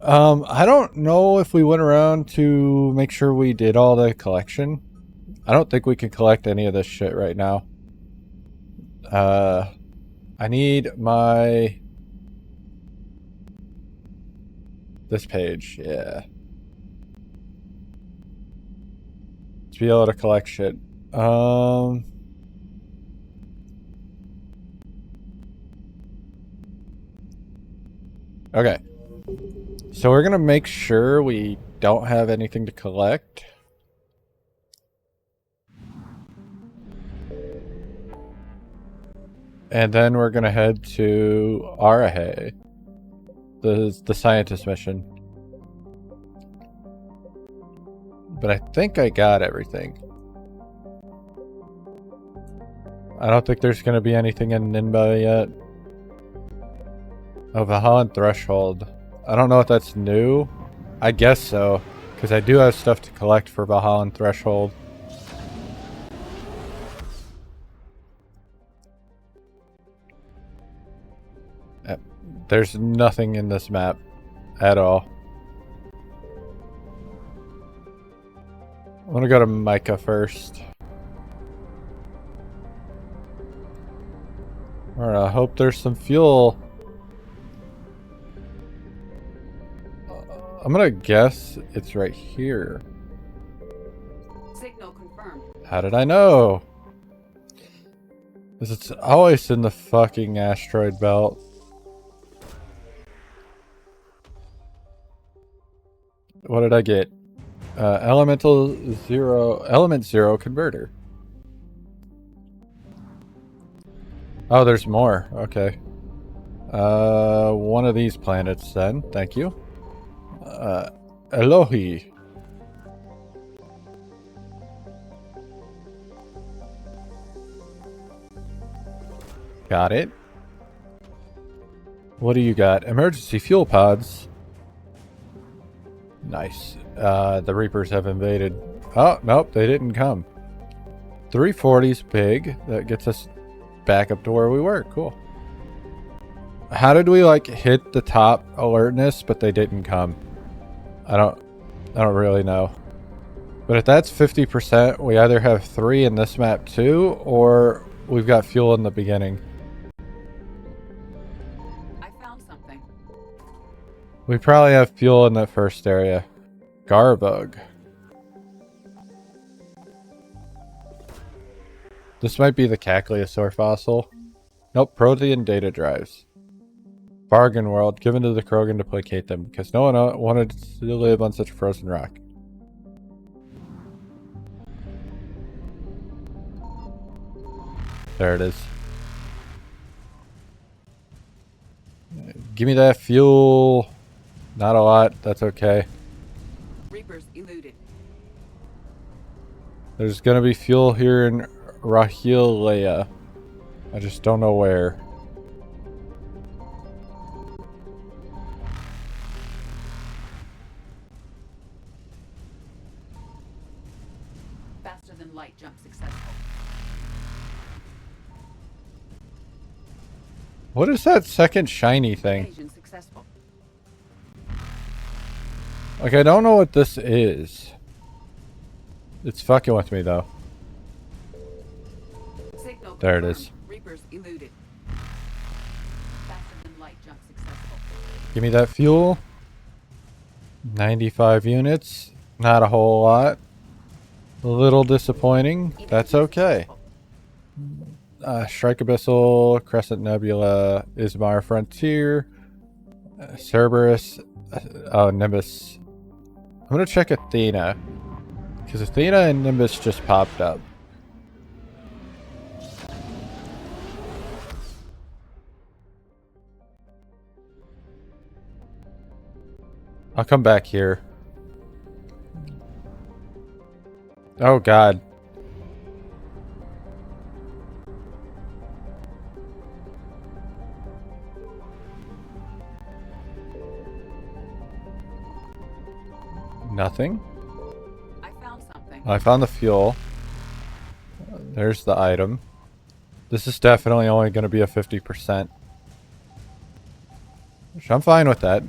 I don't know if we went around to make sure we did all the collection. I don't think we can collect any of this shit right now. I need this page, yeah. To be able to collect shit. Okay. So we're gonna make sure we don't have anything to collect. And then we're gonna head to Arahe, the scientist mission. But I think I got everything. I don't think there's gonna be anything in Ninba yet. Oh, Valhalla Threshold. I don't know if that's new. I guess so, because I do have stuff to collect for Valhalla Threshold. There's nothing in this map at all. I want to go to Micah first. Alright, I hope there's some fuel. I'm gonna guess it's right here. Signal confirmed. How did I know? Because it's always in the fucking asteroid belt. What did I get? Element zero converter. Oh, there's more. Okay. One of these planets then. Thank you. Elohi. Got it. What do you got? Emergency fuel pods. Nice. The Reapers have invaded. Oh, nope, they didn't come. 340's big. That gets us back up to where we were. Cool. How did we like hit the top alertness, but they didn't come? I don't really know. But if that's 50%, we either have 3 in this map too, or we've got fuel in the beginning. I found something. We probably have fuel in that first area. Garbug. This might be the Cackleosaur fossil. Nope, protein data drives. Bargain world, given to the Krogan to placate them, because no one wanted to live on such a frozen rock. There it is. Give me that fuel. Not a lot, that's okay. Reapers eluded. There's gonna be fuel here in Rahilea. I just don't know where. Faster than light jump successful. What is that second shiny thing? Evasion successful. Like, I don't know what this is. It's fucking with me, though. Signal There it confirmed. is. Reapers eluded. Faster than light jump successful. Give me that fuel. 95 units. Not a whole lot. A little disappointing. That's okay. Strike Abyssal, Crescent Nebula, Ismar Frontier, Cerberus, oh, Nimbus. I'm gonna check Athena. Because Athena and Nimbus just popped up. I'll come back here. Oh god. Nothing? I found something. I found the fuel. There's the item. This is definitely only going to be a 50%. Which I'm fine with that.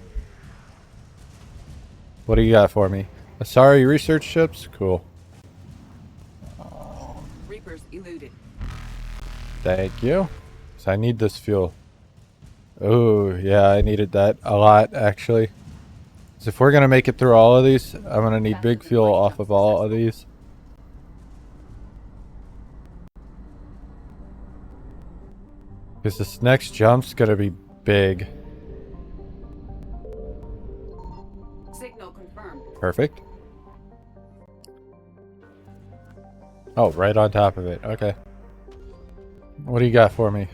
What do you got for me? Sorry, research ships? Cool. Reapers eluded. Thank you. So I need this fuel. Oh, yeah, I needed that a lot, actually. So if we're going to make it through all of these, I'm going to need big fuel off of all of these. Because this next jump's going to be big. Signal confirmed. Perfect. Oh, right on top of it. Okay. What do you got for me?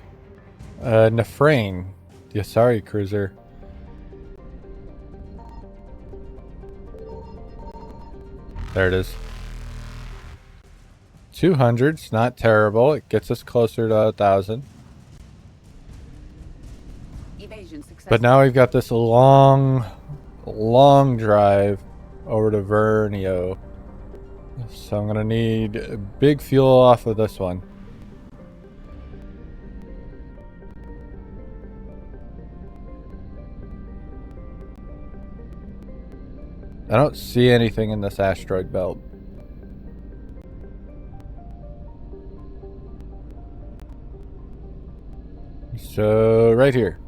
Nefrane. The Asari cruiser. There it is. 200's not terrible. It gets us closer to 1,000. Evasion successful. But now we've got this long drive over to Vernio. So I'm gonna need big fuel off of this one. I don't see anything in this asteroid belt. So right here,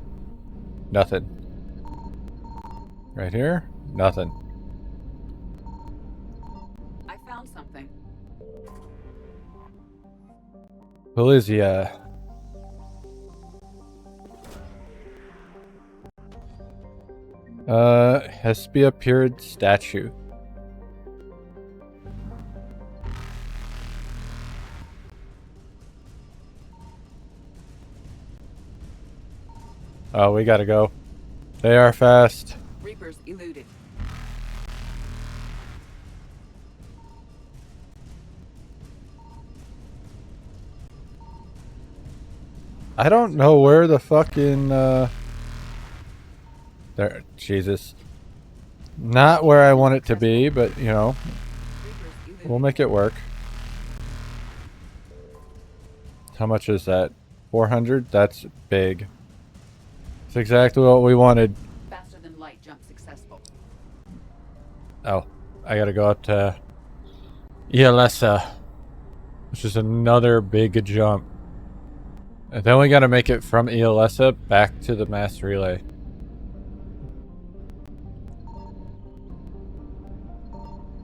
nothing. Right here, nothing. I found something. Polizia. Hespia Pyrid statue. Oh, we gotta go. They are fast. Reapers eluded. I don't know where the fucking, there, Jesus. Not where I want it to be, but, you know, we'll make it work. How much is that? 400? That's big. It's exactly what we wanted. Faster than light jump successful. Oh, I gotta go up to Ialessa, which is another big jump. And then we gotta make it from Ialessa back to the mass relay.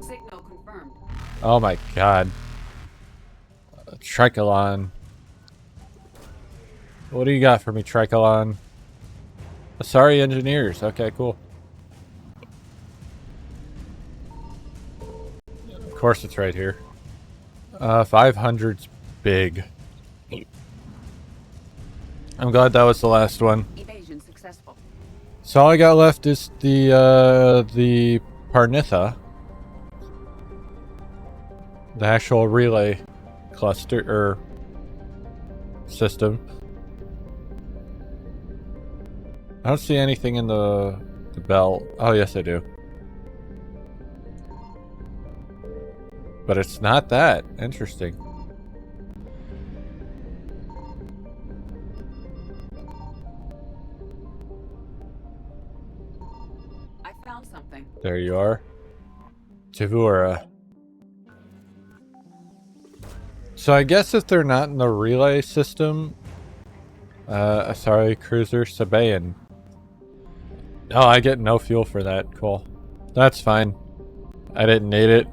Signal confirmed. Oh my god. Tricholon. What do you got for me, Tricholon? Asari engineers. Okay, cool. Of course it's right here. 500's big. I'm glad that was the last one. Evasion successful. So all I got left is the Parnitha. The actual relay cluster or system. I don't see anything in the belt. Oh yes I do. But it's not that. Interesting. I found something. There you are. Tavura. So I guess if they're not in the relay system, Asari cruiser Sabaean. Oh, I get no fuel for that. Cool. That's fine. I didn't need it.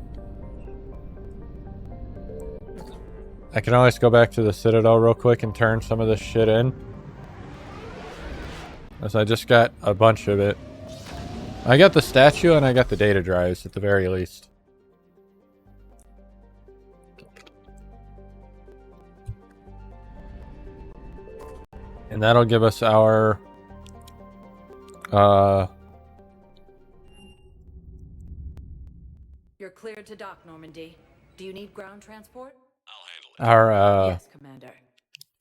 I can always go back to the Citadel real quick and turn some of this shit in. As I just got a bunch of it. I got the statue and I got the data drives at the very least. And that'll give us our You're cleared to dock, Normandy. Do you need ground transport? Yes, Commander.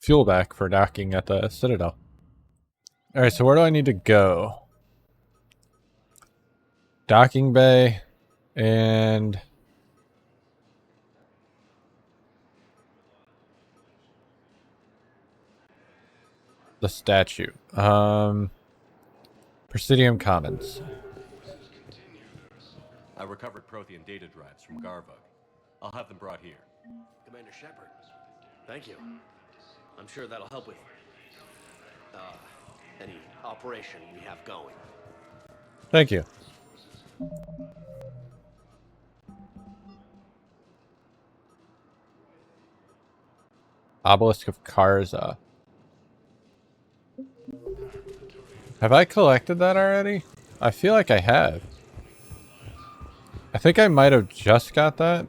fuel back for docking at the Citadel. Alright, so where do I need to go? Docking bay and the statue. Presidium Commons. I recovered Prothean data drives from Garvug. I'll have them brought here. Commander Shepard, thank you. I'm sure that'll help with any operation we have going. Thank you. Obelisk of Karza. Have I collected that already? I feel like I have. I think I might have just got that.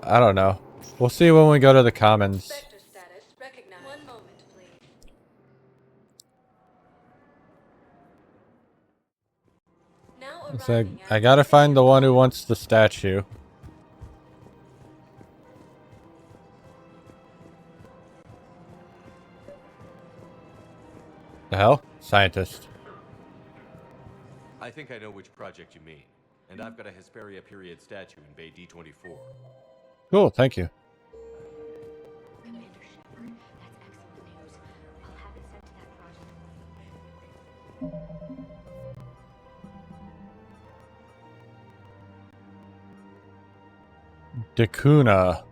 I don't know. We'll see when we go to the commons. Vector status recognized. 1 moment, please. Now It's like, arriving I at gotta find the one who wants the statue. The hell? Scientist. I think I know which project you mean. And I've got a Hesperia period statue in Bay D24. Cool, thank you. Commander Shepard, that's excellent news. I'll have it sent to that project. Dakuna.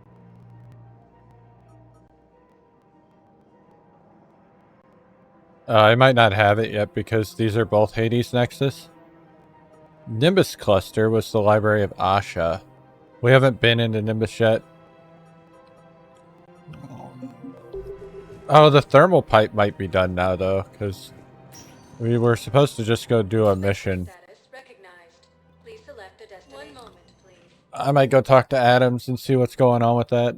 I might not have it yet because these are both Hades Nexus. Nimbus Cluster was the Library of Asha. We haven't been into Nimbus yet. Oh, the thermal pipe might be done now though, because we were supposed to just go do a mission. Please select a destination. 1 moment, please. I might go talk to Adams and see what's going on with that.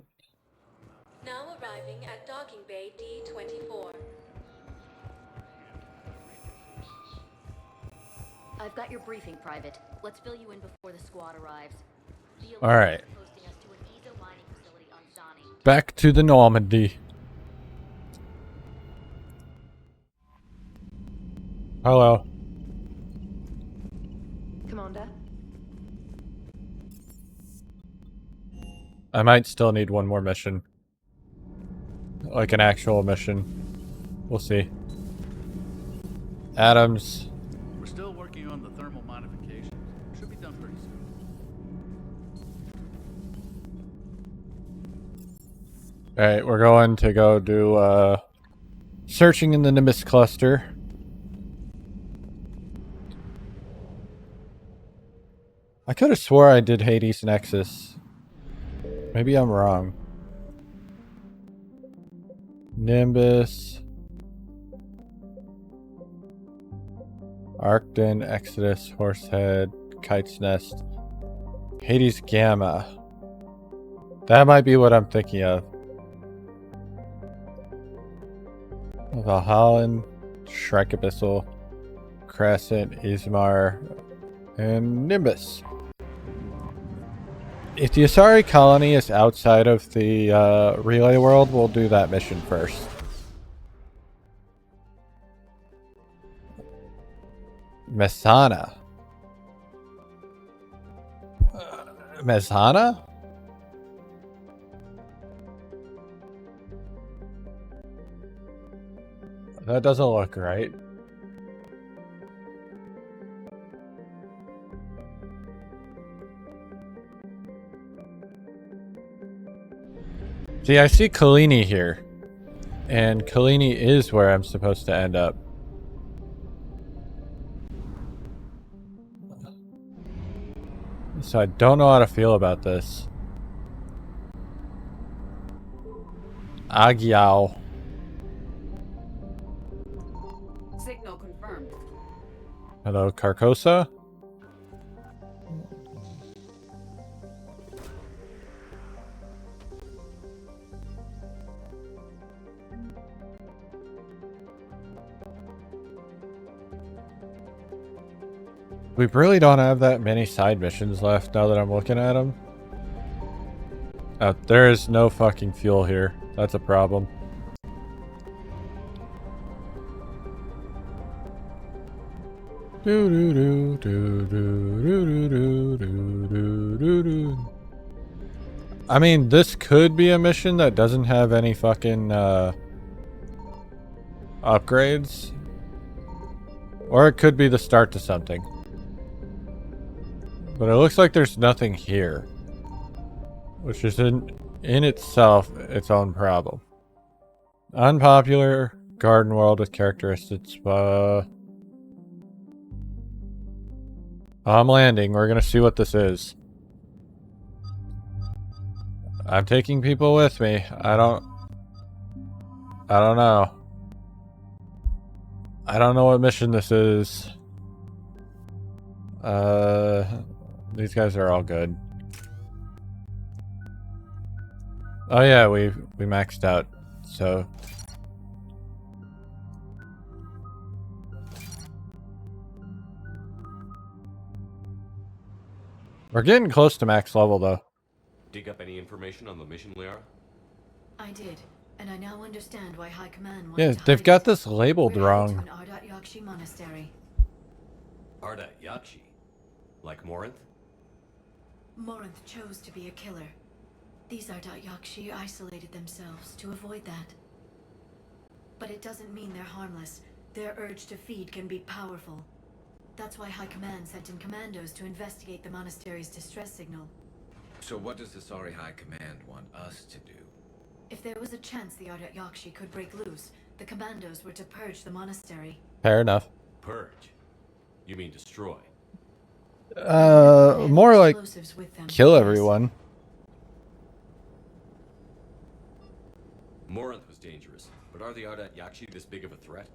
Now arriving at docking bay D24. I've got your briefing, Private. Let's fill you in before the squad arrives. All right. Posting us to an Ezo mining facility on Zani. Back to the Normandy. Hello. Commander? I might still need one more mission. Like an actual mission. We'll see. Adams. We're still working on the thermal modifications. Should be done pretty soon. Alright, we're going to go do searching in the Nimbus cluster. I could have swore I did Hades Nexus. Maybe I'm wrong. Nimbus. Arcton, Exodus, Horsehead, Kite's Nest, Hades Gamma. That might be what I'm thinking of. Valhallan, Shrike Abyssal, Crescent, Ismar, and Nimbus. If the Asari colony is outside of the relay world, we'll do that mission first. Messana. Messana? That doesn't look right. See, I see Kalini here. And Kalini is where I'm supposed to end up. So I don't know how to feel about this. Agiao. Signal confirmed. Hello, Carcosa? We really don't have that many side missions left now that I'm looking at them. There is no fucking fuel here. That's a problem. I mean, this could be a mission that doesn't have any fucking upgrades. Or it could be the start to something. But it looks like there's nothing here. Which is in itself its own problem. Unpopular garden world with characteristics. I'm landing. We're gonna see what this is. I'm taking people with me. I don't know. I don't know what mission this is. These guys are all good. Oh yeah, we maxed out. So we're getting close to max level though. Dig up any information on the mission, Liara? I did, and I now understand why High Command wanted Yeah, to they've hide got it. this labeled We're headed wrong. to an Ardat Yakshi monastery. Ardat Yakshi? Like Morinth? Morinth chose to be a killer. These Ardat Yakshi isolated themselves to avoid that. But it doesn't mean they're harmless. Their urge to feed can be powerful. That's why High Command sent in commandos to investigate the monastery's distress signal. So what does the Sorry High Command want us to do? If there was a chance the Ardat Yakshi could break loose, the commandos were to purge the monastery. Fair enough. Purge? You mean destroy? More like Explosives with them, kill yes. everyone. Morinth was dangerous, but are the Ardat Yakshi this big of a threat?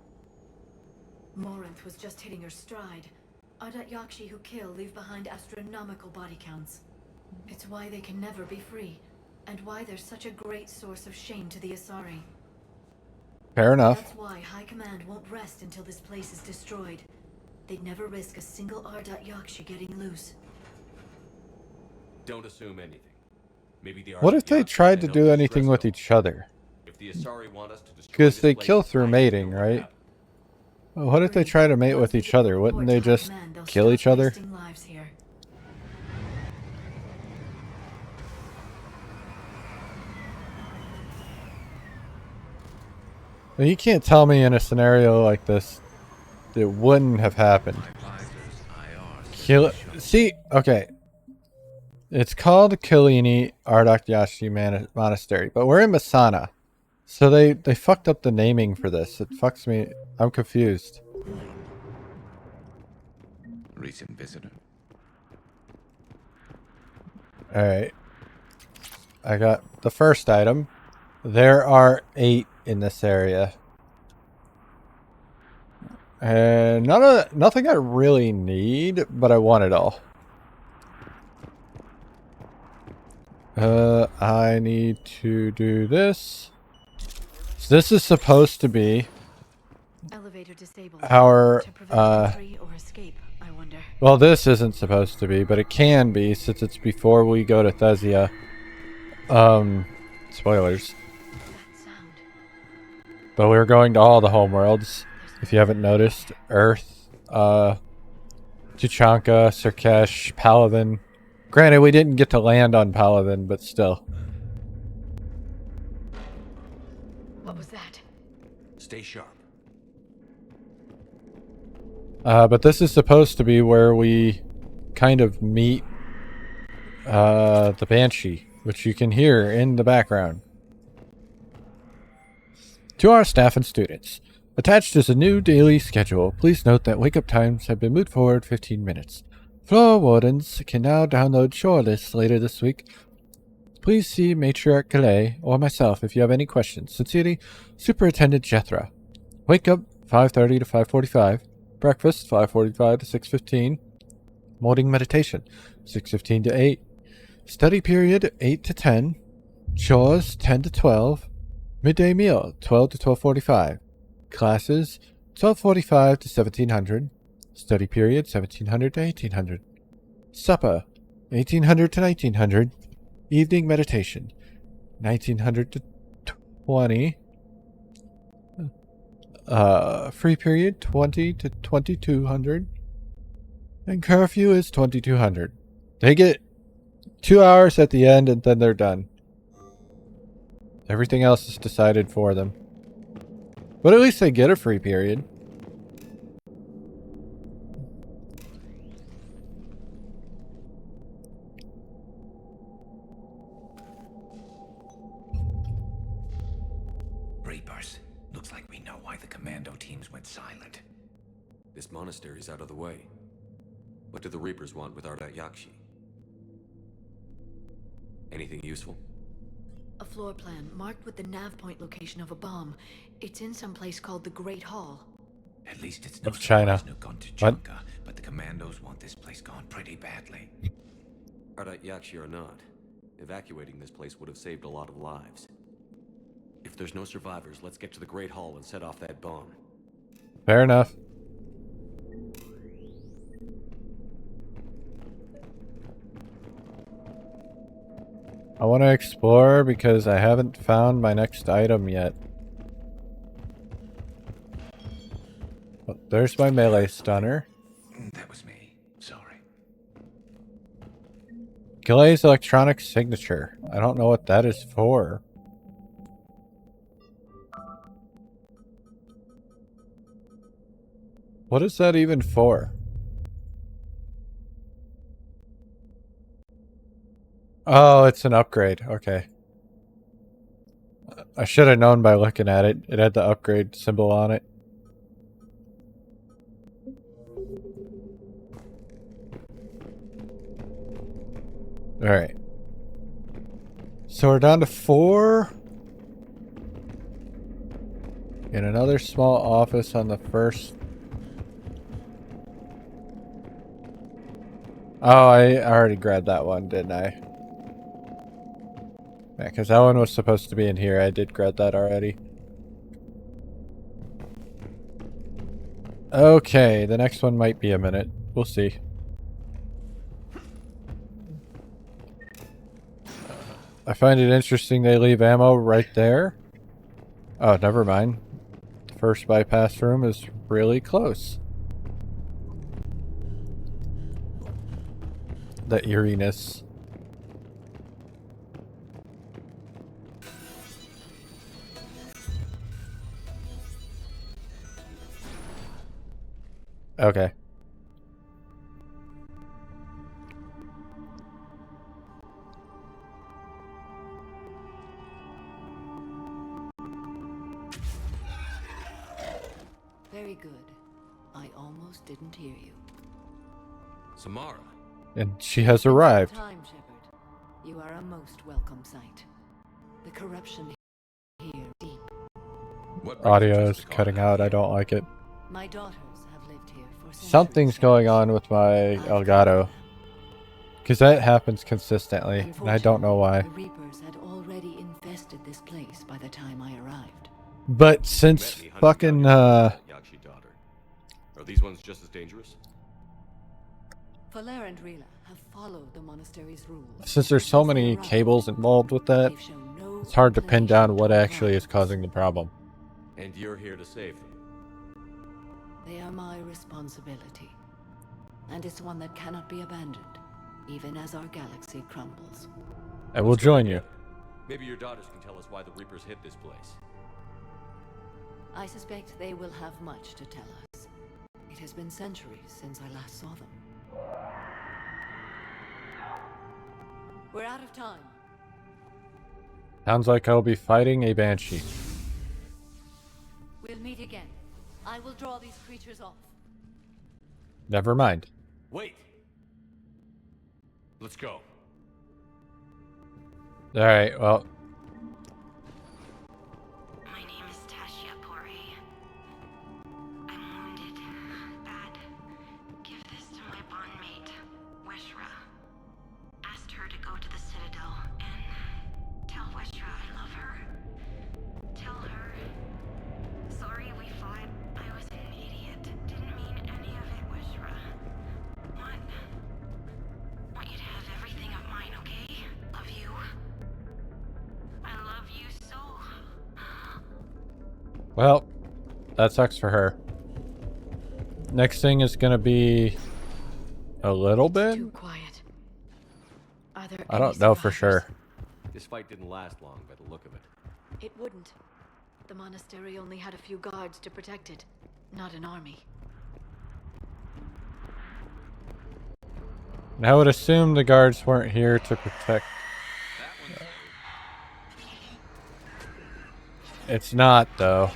Morinth was just hitting her stride. Ardat Yakshi who kill leave behind astronomical body counts. It's why they can never be free, and why they're such a great source of shame to the Asari. Fair enough. That's why High Command won't rest until this place is destroyed. They'd never risk a single Ardat Yakshi getting loose. Don't assume anything. Maybe the What if they Ardat Yakshi tried to can do help anything distress with them. each other? If the Asari want us to destroy Because this they place, kill through I mating, know what right? happened. Well, what if they try to mate with each other? Wouldn't they just kill each other? Lives here. Well, you can't tell me in a scenario like this it wouldn't have happened. Kill. See, okay. It's called Kilini Ardat Yakshi Monastery, but we're in Masana. So they fucked up the naming for this. It fucks me. I'm confused. Recent visitor. Alright. I got the first item. There are 8 in this area. And nothing I really need, but I want it all. I need to do this. So this is supposed to be Elevator disabled. our, To prevent entry or escape, I wonder. well, this isn't supposed to be, but it can be since it's before we go to Thezia. Spoilers. That sound. But we're going to all the homeworlds, if you haven't noticed. Earth, Tuchanka, Surkesh, Paladin. Granted, we didn't get to land on Paladin, but still. What was that? Stay sharp. But this is supposed to be where we kind of meet the Banshee, which you can hear in the background. To our staff and students, attached is a new daily schedule. Please note that wake-up times have been moved forward 15 minutes. Floor wardens can now download chore lists later this week. Please see Matriarch Calais or myself if you have any questions. Sincerely, Superintendent Jethra. Wake up 5:30 to 5:45. Breakfast 5:45 to 6:15. Morning meditation 6:15 to 8. Study period 8 to 10. Chores 10 to 12. Midday meal 12 to 12:45. Classes 12:45 to 1700. Study period 1700 to 1800. Supper 1800 to 1900. Evening meditation 1900 to 20. Free period 20 to 2200. And curfew is 2200. They get 2 hours at the end and then they're done. Everything else is decided for them. But at least they get a free period. commando teams went silent. This monastery's out of the way. What do the Reapers want with Ardat Yakshi? Anything useful? A floor plan marked with the nav point location of a bomb. It's in some place called the Great Hall. At least it's no Of China. surprise Nuke gone to What? Chunka, but the commandos want this place gone pretty badly. Ardat Yakshi or not, evacuating this place would have saved a lot of lives. If there's no survivors, let's get to the Great Hall and set off that bomb. Fair enough. I want to explore because I haven't found my next item yet. Oh, there's my melee stunner. That was me. Sorry. Gillet's electronic signature. I don't know what that is for. What is that even for? Oh, it's an upgrade. Okay. I should have known by looking at it. It had the upgrade symbol on it. Alright. So we're down to 4. In another small office on the first. Oh, I already grabbed that one, didn't I? Yeah, because that one was supposed to be in here. I did grab that already. Okay, the next one might be a minute. We'll see. I find it interesting they leave ammo right there. Oh, never mind. The first bypass room is really close. The eeriness. Okay. Very good. I almost didn't hear you. Samara. And she has arrived. Time, Shepard. You are a most welcome sight. The corruption here deep. What Audio is cutting out. I don't like it. My daughters have lived here for centuries. Something's going on with my Elgato. Because that happens consistently, and I don't know why. The Reapers had already infested this place by the time I arrived. But since fucking, Yakshi daughter. Are these ones just as dangerous? Faler and Rila have followed the monastery's rules. since there's so many cables involved with that, They've shown no it's hard to pin down what inclination actually is harm. causing the problem. And you're here to save them. They are my responsibility. And it's one that cannot be abandoned, even as our galaxy crumbles. I will join you. Maybe your daughters can tell us why the Reapers hit this place. I suspect they will have much to tell us. It has been centuries since I last saw them. We're out of time. Sounds like I'll be fighting a banshee. We'll meet again. I will draw these creatures off. Never mind. Wait! Let's go. Alright, well, My name is Tashia Pore. I'm wounded. Bad. Give this to my bondmate, Weshra. Asked her to go to the Citadel and tell Weshra I love her. Tell her. Sorry we fought. I was an idiot. Didn't mean any of it, Weshra. Want you to have everything of mine, okay? Love you. I love you so. well, that sucks for her. Next thing is gonna be a little bit? Too quiet. Are there I any don't know for survivors? sure. This fight didn't last long by the look of it. It wouldn't. The monastery only had a few guards to protect it, not an army. And I would assume the guards weren't here to protect. It's not, though.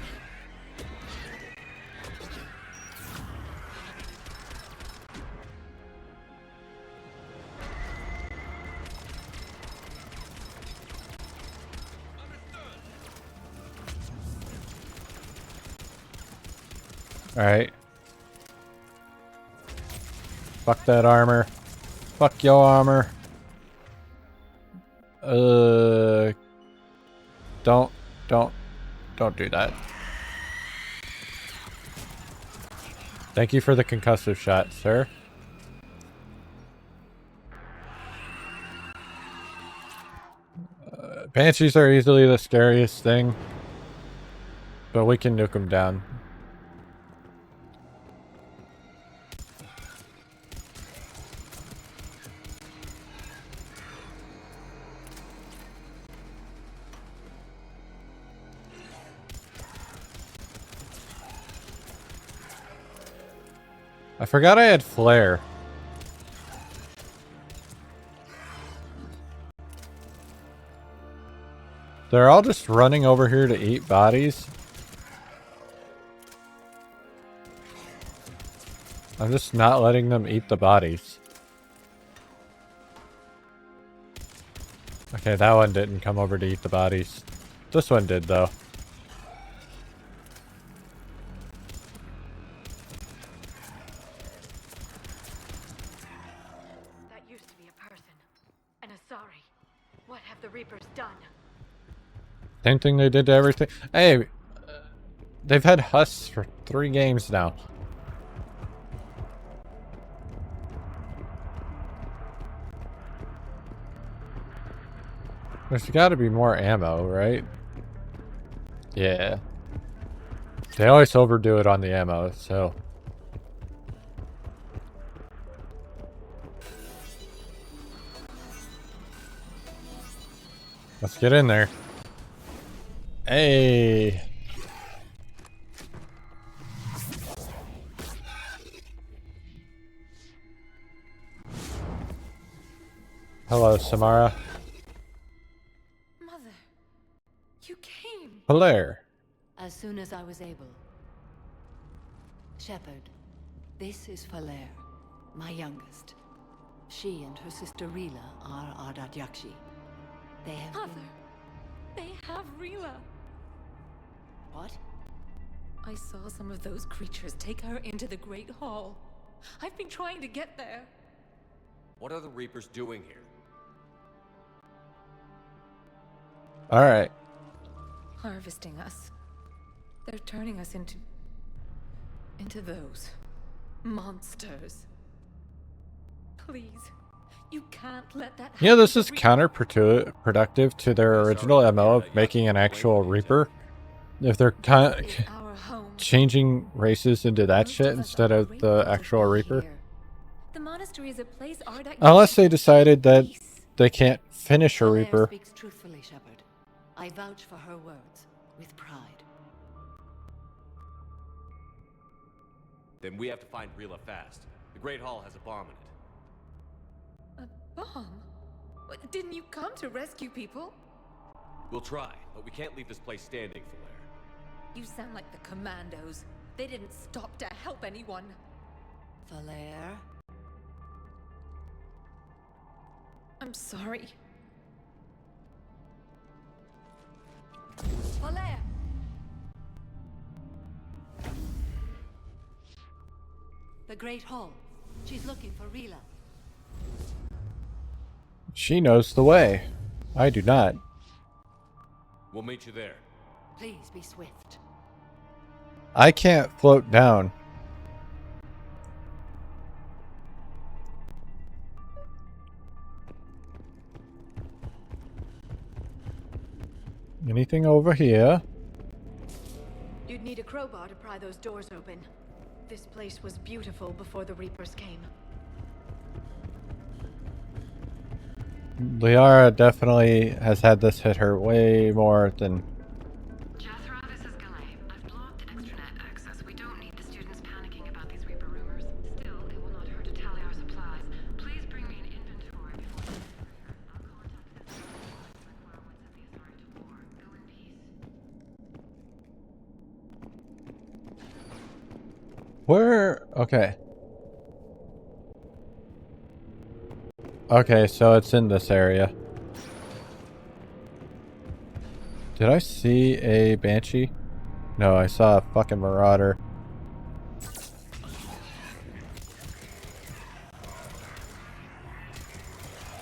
Alright. Fuck that armor. Fuck your armor. Don't do that. Thank you for the concussive shot, sir. Banshees are easily the scariest thing, but we can nuke them down. I forgot I had flare. They're all just running over here to eat bodies. I'm just not letting them eat the bodies. Okay, that one didn't come over to eat the bodies. This one did, though. That used to be a person. And a sorry. What have the Reapers done? Same thing they did to everything. Hey, they've had husks for 3 games now. There's got to be more ammo, right? Yeah. They always overdo it on the ammo, so... Let's get in there. Hey! Hello, Samara. Mother, you came. Hilaire. As soon as I was able. Shepard, this is Hilaire, my youngest. She and her sister Rila are Ardat Yakshi. They have Mother, been... they have Rila. What? I saw some of those creatures take her into the Great Hall. I've been trying to get there. What are the Reapers doing here? Alright. Harvesting us. They're turning us into those monsters. Please, you can't let that happen. Yeah, this is counterproductive to their original MO of making an actual Reaper. If they're changing races into that shit instead of the actual Reaper. The monastery is a place Unless they decided that they can't finish a Hilaire Reaper. speaks truthfully, Shepard. I vouch for her words, with pride. Then we have to find Rila fast. The Great Hall has a bomb in it. A bomb? What, didn't you come to rescue people? We'll try, but we can't leave this place standing, Hilaire. You sound like the commandos. They didn't stop to help anyone. Hilaire? I'm sorry. Hilaire! The Great Hall. She's looking for Rila. She knows the way. I do not. We'll meet you there. Please be swift. I can't float down. Anything over here? You'd need a crowbar to pry those doors open. This place was beautiful before the Reapers came. Liara definitely has had this hit her way more than... Jethro, this is Galay. I've blocked extranet access. We don't need the students panicking about these Reaper rumors. Still, it will not hurt to tally our supplies. Please bring me an inventory before you leave here. I'll contact this require what's at the Asari to war. Go in peace. Where? Okay. Okay, so it's in this area. Did I see a Banshee? No, I saw a fucking Marauder.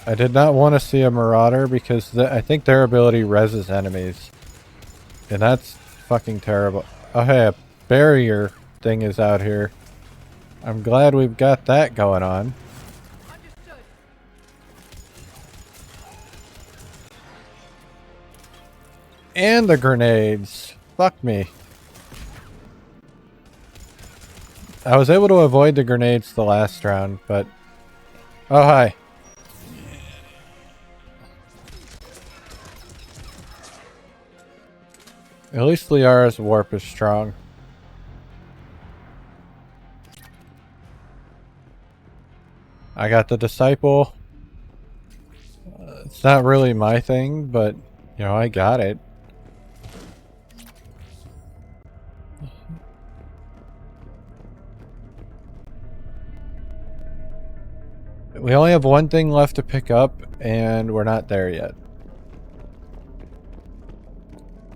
I did not want to see a Marauder because I think their ability reses enemies. And that's fucking terrible. Oh hey, a barrier thing is out here. I'm glad we've got that going on. And the grenades. Fuck me. I was able to avoid the grenades the last round, but... Oh, hi. At least Liara's warp is strong. I got the Disciple. It's not really my thing, but, you know, I got it. We only have one thing left to pick up, and we're not there yet.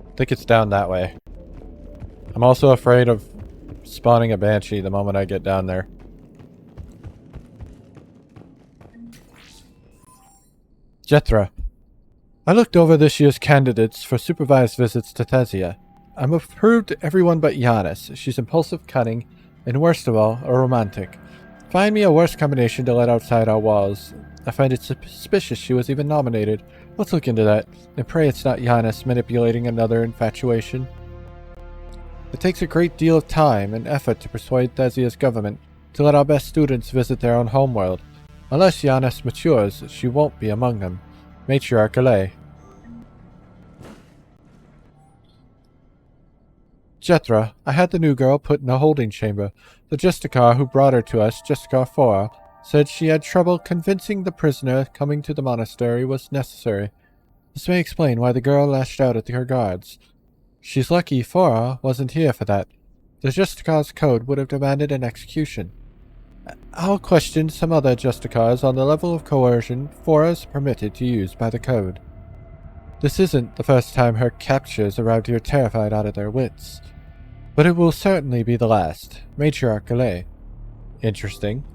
I think it's down that way. I'm also afraid of spawning a Banshee the moment I get down there. Jethra. I looked over this year's candidates for supervised visits to Thezia. I'm approved everyone but Giannis. She's impulsive, cunning, and worst of all, a romantic. Find me a worse combination to let outside our walls. I find it suspicious she was even nominated. Let's look into that, and pray it's not Giannis manipulating another infatuation. It takes a great deal of time and effort to persuade Thezia's government to let our best students visit their own homeworld. Unless Giannis matures, she won't be among them. Matriarch Alay. Jethra, I had the new girl put in a holding chamber. The Justicar who brought her to us, Justicar Fora, said she had trouble convincing the prisoner coming to the monastery was necessary. This may explain why the girl lashed out at her guards. She's lucky Fora wasn't here for that. The Justicar's code would have demanded an execution. I'll question some other Justicars on the level of coercion Fora's permitted to use by the code. This isn't the first time her captures arrived here terrified out of their wits. But it will certainly be the last. Matriarch Alay. Interesting.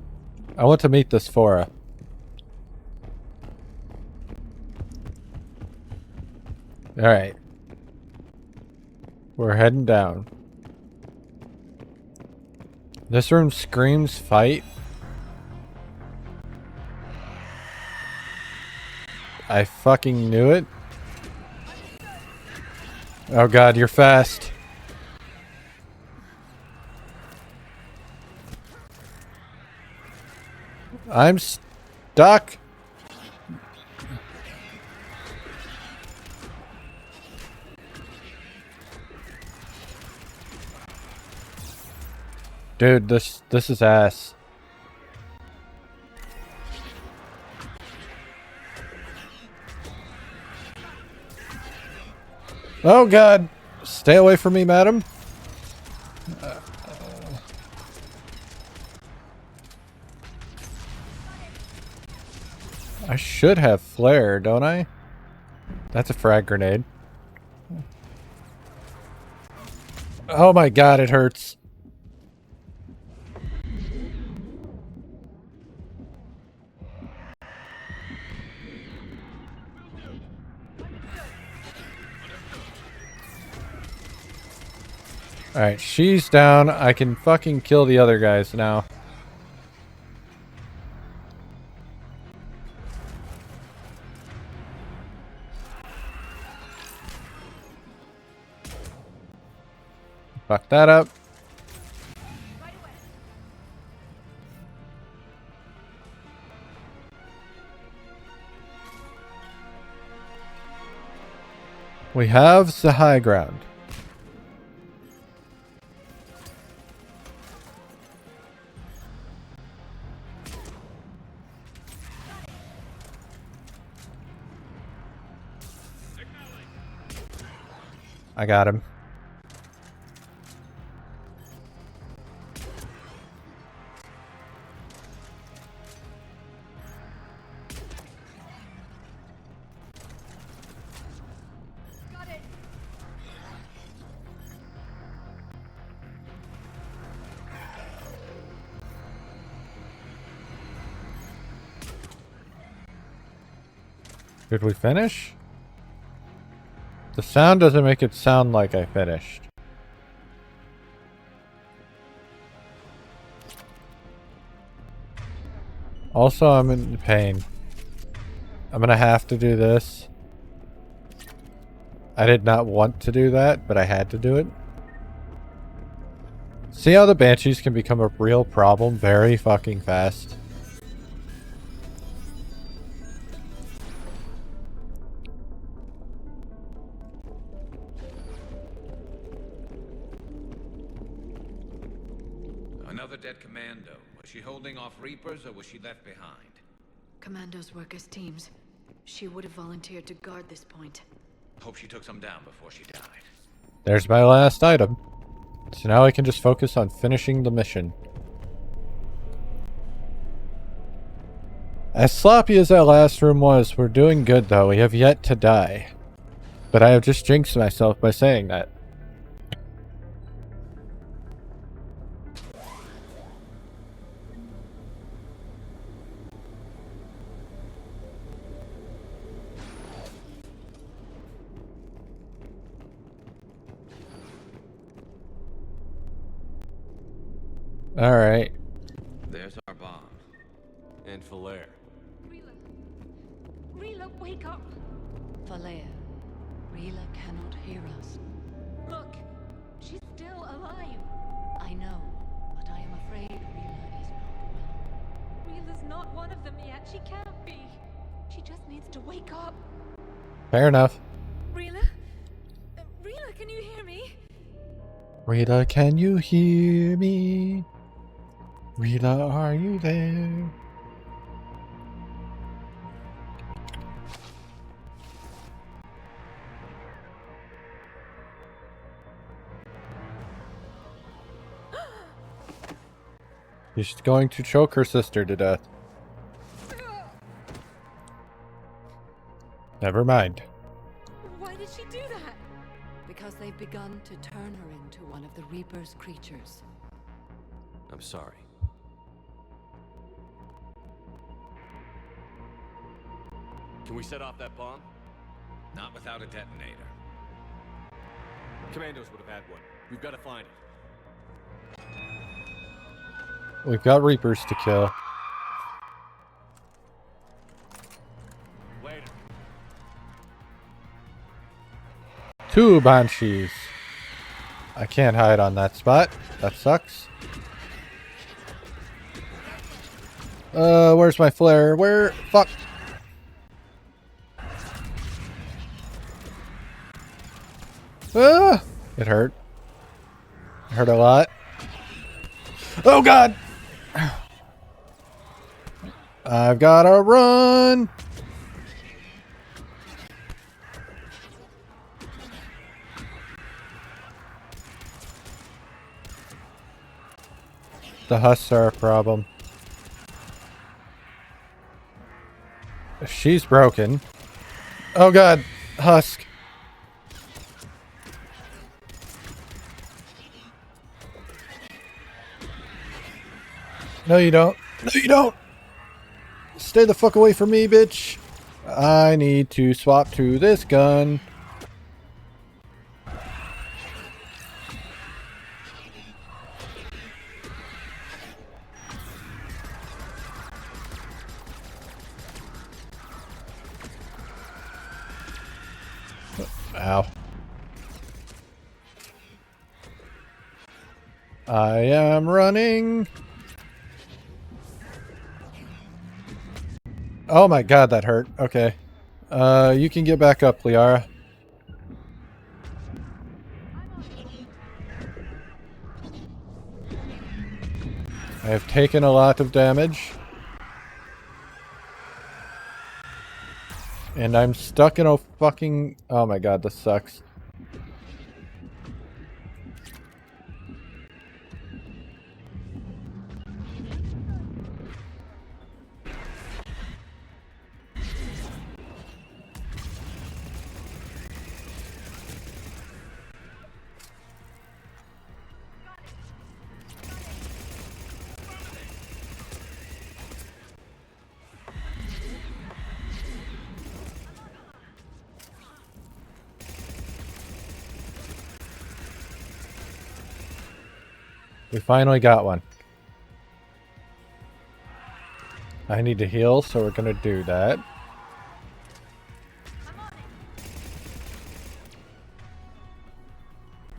I want to meet this Fora. Alright. We're heading down. This room screams fight. I fucking knew it. Oh god, you're fast. I'm stuck. Dude, this is ass. Oh god! Stay away from me, madam. I should have flare, don't I? That's a frag grenade. Oh my god, it hurts. Alright, she's down. I can fucking kill the other guys now. Fuck that up. We have the high ground. I got him. Did we finish? The sound doesn't make it sound like I finished. Also, I'm in pain. I'm gonna have to do this. I did not want to do that, but I had to do it. See how the Banshees can become a real problem very fucking fast? Another dead commando. Was she holding off Reapers or was she left behind? Commandos work as teams. She would have volunteered to guard this point. Hope she took some down before she died. There's my last item. So now I can just focus on finishing the mission. As sloppy as that last room was, we're doing good though. We have yet to die. But I have just jinxed myself by saying that. Alright. There's our bomb. And Falaire. Rila, wake up! Falaire, Rila cannot hear us. Look, she's still alive. I know, but I am afraid Rila is not well. Rila's not one of them yet. She can't be. She just needs to wake up. Fair enough. Rila? Rila, can you hear me? Rita, can you hear me? Rita, are you there? She's going to choke her sister to death. Never mind. Why did she do that? Because they've begun to turn her into one of the Reaper's creatures. I'm sorry. Can we set off that bomb? Not without a detonator. Commandos would have had one. We've got to find it. We've got Reapers to kill. Later. 2 Banshees. I can't hide on that spot. That sucks. Where's my flare? Where? Fuck. Ah! It hurt. It hurt a lot. Oh god! I've gotta run! The husks are a problem. She's broken. Oh god, husk. No you don't. No you don't! Stay the fuck away from me, bitch. I need to swap to this gun. Ow. I am running. Oh my god, that hurt. Okay. You can get back up, Liara. I have taken a lot of damage. And I'm stuck in a fucking... Oh my god, this sucks. We finally got one. I need to heal, so we're gonna do that.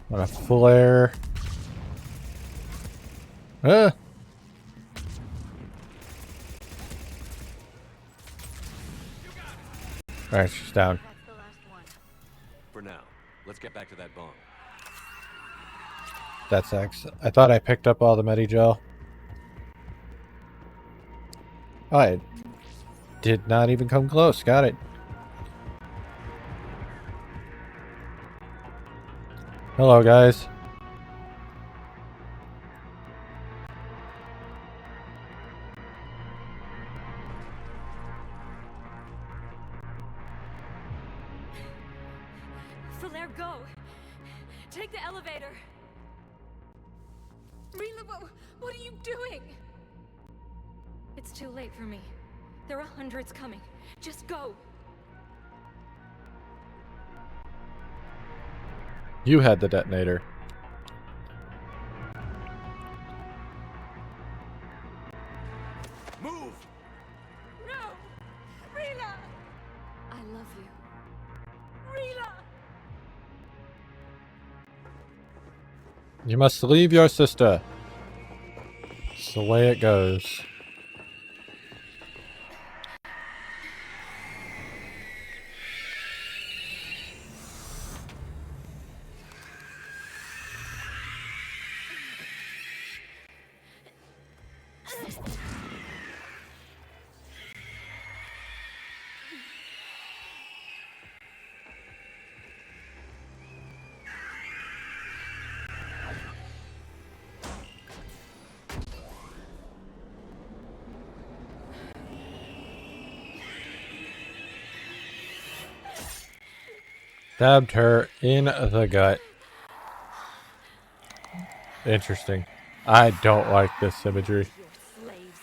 On a flare. Ah! Alright, she's down. That's the last one. For now, let's get back to that bomb. That's X. I thought I picked up all the Medigel. Oh, I did not even come close. Got it. Hello, guys. Falaire, go! Take the elevator! Rila, what are you doing? It's too late for me. There are hundreds coming. Just go! You had the detonator. Move! No! Rila! I love you. Rila! You must leave your sister. It's the way it goes. Stabbed her in the gut. Interesting. I don't like this imagery. Your slaves.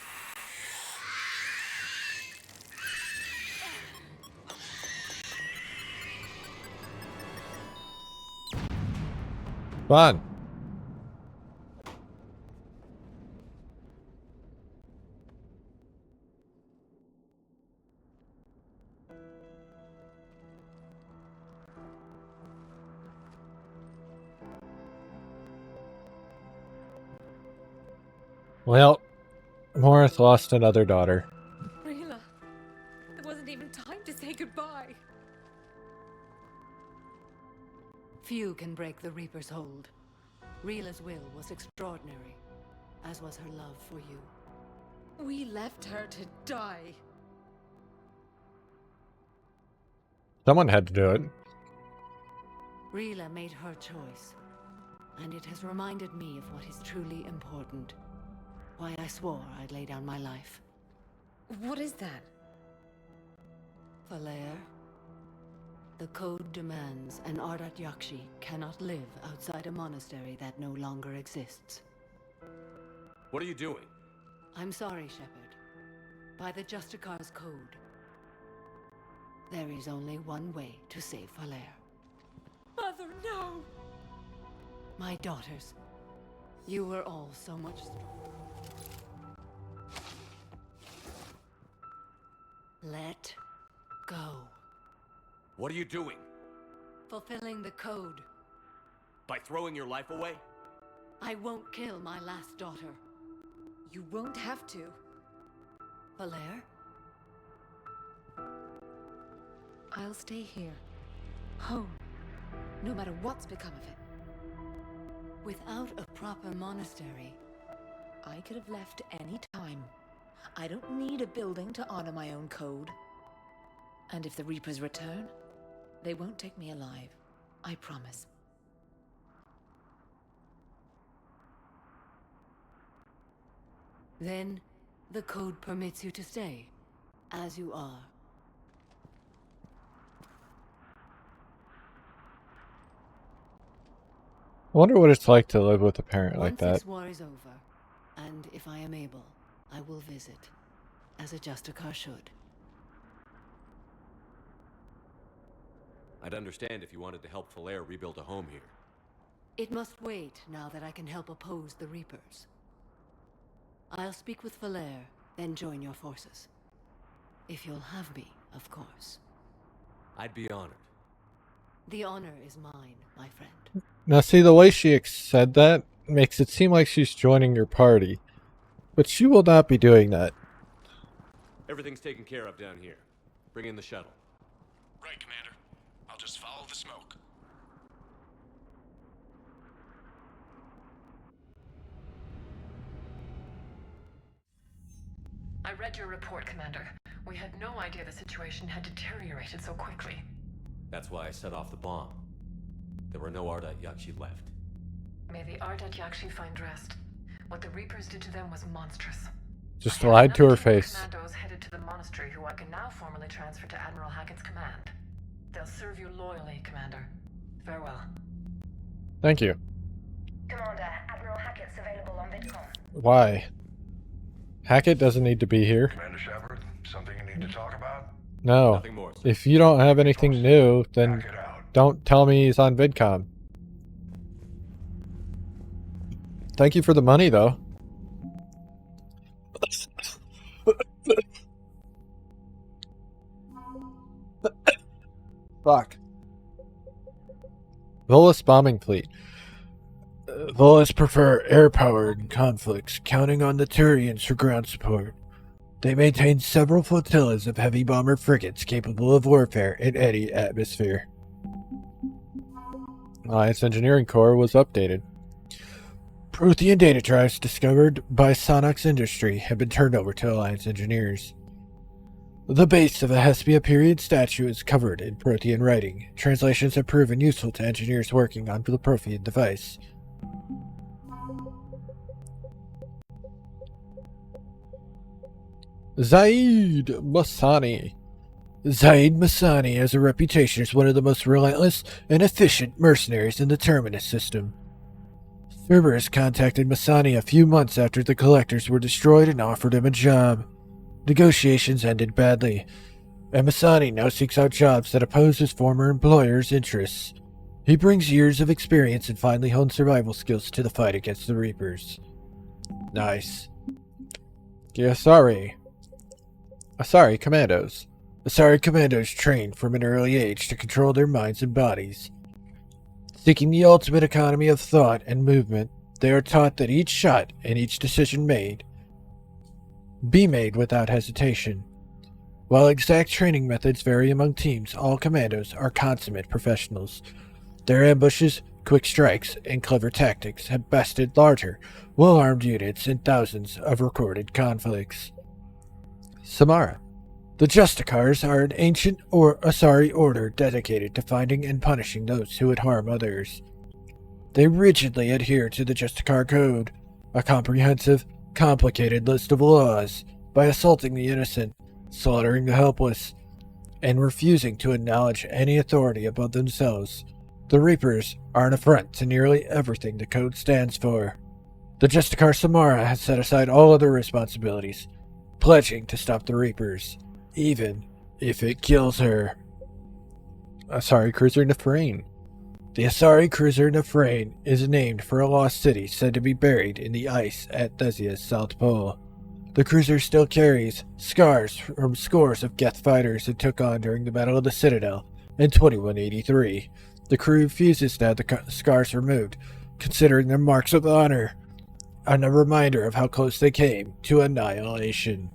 Fun. Well, Morris lost another daughter. Rila, there wasn't even time to say goodbye. Few can break the Reaper's hold. Rila's will was extraordinary, as was her love for you. We left her to die. Someone had to do it. Rila made her choice, and it has reminded me of what is truly important. Why I swore I'd lay down my life. What is that? Falaire, the code demands an Ardat Yakshi cannot live outside a monastery that no longer exists. What are you doing? I'm sorry, Shepard. By the Justicar's code, there is only one way to save Falaire. Mother, no! My daughters, you were all so much stronger. Let go. What are you doing? Fulfilling the code. By throwing your life away? I won't kill my last daughter. You won't have to. Falaire? I'll stay here. Home. No matter what's become of it. Without a proper monastery, I could have left any time. I don't need a building to honor my own code. And if the Reapers return, they won't take me alive. I promise. then the code permits you to stay, as you are. I wonder what it's like to live with a parent like Once that. this war is over, and if I am able, I will visit, as a Justicar should. I'd understand if you wanted to help Falaire rebuild a home here. It must wait now that I can help oppose the Reapers. I'll speak with Valaire, then join your forces. If you'll have me, of course. I'd be honored. The honor is mine, my friend. Now see, the way she said that makes it seem like she's joining your party. But she will not be doing that. Everything's taken care of down here. Bring in the shuttle. Right, Commander. I'll just follow the smoke. I read your report, Commander. We had no idea the situation had deteriorated so quickly. That's why I set off the bomb. There were no Ardat Yakshi left. May the Ardat Yakshi find rest. What the Reapers did to them was monstrous. Just lied to her face. Commandos headed to the monastery who I can now formally transfer to Admiral Hackett's command. They'll serve you loyally, Commander. Farewell. Thank you. Commander, Admiral Hackett's available on VidCom. Why? Hackett doesn't need to be here. Commander Shepard, something you need to talk about? No. Nothing more, sir. If you don't have anything new, then don't tell me he's on VidCom. Thank you for the money, though. Fuck. Volus bombing fleet. Volus prefer air-powered in conflicts, counting on the Turians for ground support. They maintain several flotillas of heavy bomber frigates capable of warfare in any atmosphere. Alliance Engineering Corps was updated. Prothean data drives discovered by Sonox Industry have been turned over to Alliance engineers. The base of a Hespia period statue is covered in Prothean writing. Translations have proven useful to engineers working on the Prothean device. Zaid Masani. Zaid Masani has a reputation as one of the most relentless and efficient mercenaries in the Terminus system. Cerberus contacted Masani a few months after the Collectors were destroyed and offered him a job. Negotiations ended badly, and Masani now seeks out jobs that oppose his former employer's interests. He brings years of experience and finely honed survival skills to the fight against the Reapers. Nice. Asari Commandos. Asari Commandos train from an early age to control their minds and bodies. Seeking the ultimate economy of thought and movement, they are taught that each shot and each decision be made without hesitation. While exact training methods vary among teams, all commandos are consummate professionals. Their ambushes, quick strikes, and clever tactics have bested larger, well-armed units in thousands of recorded conflicts. Samara. The Justicars are an ancient Asari order dedicated to finding and punishing those who would harm others. They rigidly adhere to the Justicar Code, a comprehensive, complicated list of laws, by assaulting the innocent, slaughtering the helpless, and refusing to acknowledge any authority above themselves. The Reapers are an affront to nearly everything the Code stands for. The Justicar Samara has set aside all other responsibilities, pledging to stop the Reapers, even if it kills her. Asari Cruiser Nefrain. The Asari Cruiser Nefrain is named for a lost city said to be buried in the ice at Thesia's South Pole. The cruiser still carries scars from scores of Geth fighters it took on during the Battle of the Citadel in 2183. The crew refuses to have the scars removed, considering them marks of honor, and a reminder of how close they came to annihilation.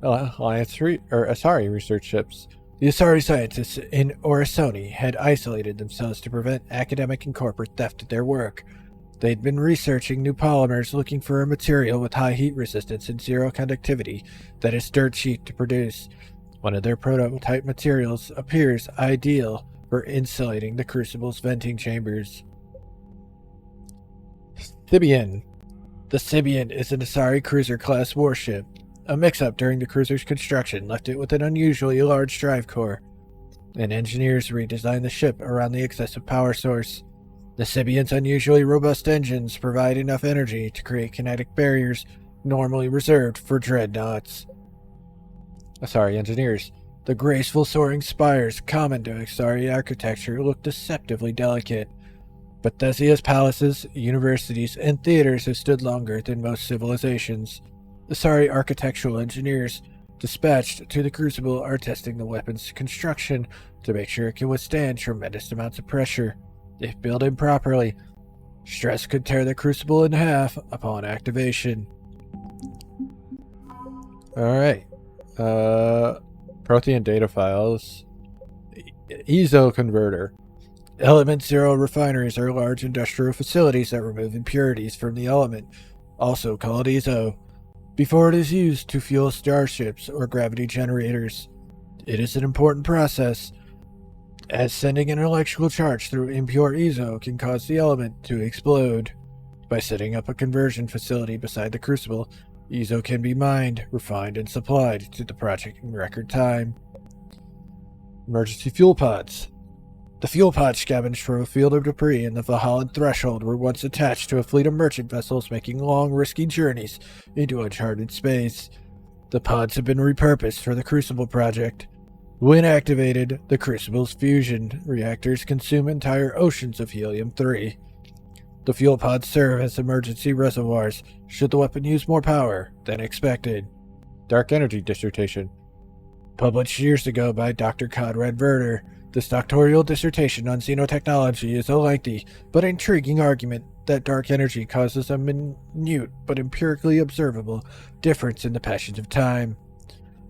Asari research ships. The Asari scientists in Orisoni had isolated themselves to prevent academic and corporate theft of their work. They'd been researching new polymers looking for a material with high heat resistance and zero conductivity that is dirt cheap to produce. One of their prototype materials appears ideal for insulating the Crucible's venting chambers. Sibian. The Sibian is an Asari cruiser-class warship. A mix-up during the cruiser's construction left it with an unusually large drive core, and engineers redesigned the ship around the excessive power source. The Sibian's unusually robust engines provide enough energy to create kinetic barriers normally reserved for dreadnoughts. Asari engineers. The graceful soaring spires common to Asari architecture look deceptively delicate. But Theseus palaces, universities, and theaters have stood longer than most civilizations. The sorry architectural engineers dispatched to the Crucible are testing the weapon's construction to make sure it can withstand tremendous amounts of pressure. If built improperly, stress could tear the Crucible in half upon activation. Alright. Protean data files. EZO converter. Element Zero refineries are large industrial facilities that remove impurities from the element, also called EZO, before it is used to fuel starships or gravity generators. It is an important process, as sending an electrical charge through impure EZO can cause the element to explode. By setting up a conversion facility beside the Crucible, EZO can be mined, refined, and supplied to the project in record time. Emergency fuel pods. The fuel pods scavenged from a field of debris in the Valhallan Threshold were once attached to a fleet of merchant vessels making long, risky journeys into uncharted space. The pods have been repurposed for the Crucible project. When activated, the Crucible's fusion reactors consume entire oceans of helium-3. The fuel pods serve as emergency reservoirs should the weapon use more power than expected. Dark Energy Dissertation. Published years ago by Dr. Conrad Werner, this doctoral dissertation on xenotechnology is a lengthy but intriguing argument that dark energy causes a minute but empirically observable difference in the passage of time.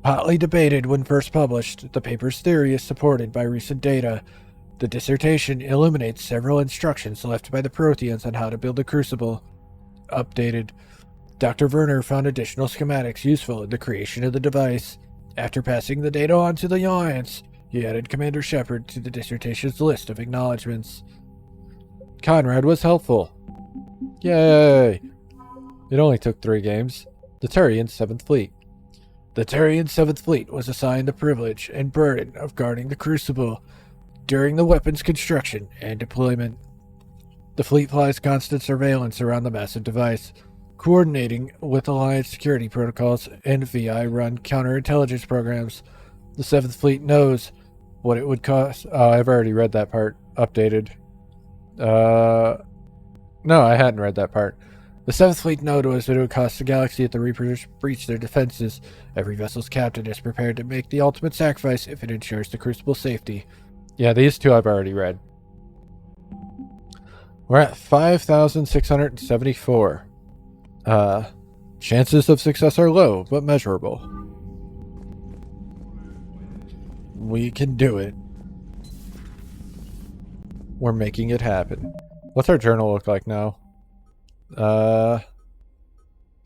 Hotly debated when first published, the paper's theory is supported by recent data. The dissertation illuminates several instructions left by the Protheans on how to build a crucible. Updated. Dr. Werner found additional schematics useful in the creation of the device. After passing the data on to the Alliance, he added Commander Shepard to the dissertation's list of acknowledgments. Conrad was helpful. Yay! It only took 3 games. The Turian 7th Fleet. The Turian 7th Fleet was assigned the privilege and burden of guarding the Crucible during the weapon's construction and deployment. The fleet flies constant surveillance around the massive device, coordinating with Alliance security protocols and VI-run counterintelligence programs. The 7th Fleet knows what it would cost. Oh, I've already read that part. Updated. No, I hadn't read that part. The 7th Fleet knows what it would cost the galaxy if the Reapers breach their defenses. Every vessel's captain is prepared to make the ultimate sacrifice if it ensures the Crucible's safety. Yeah, these two I've already read. We're at 5,674. Chances of success are low, but measurable. We can do it. We're making it happen. What's our journal look like now? The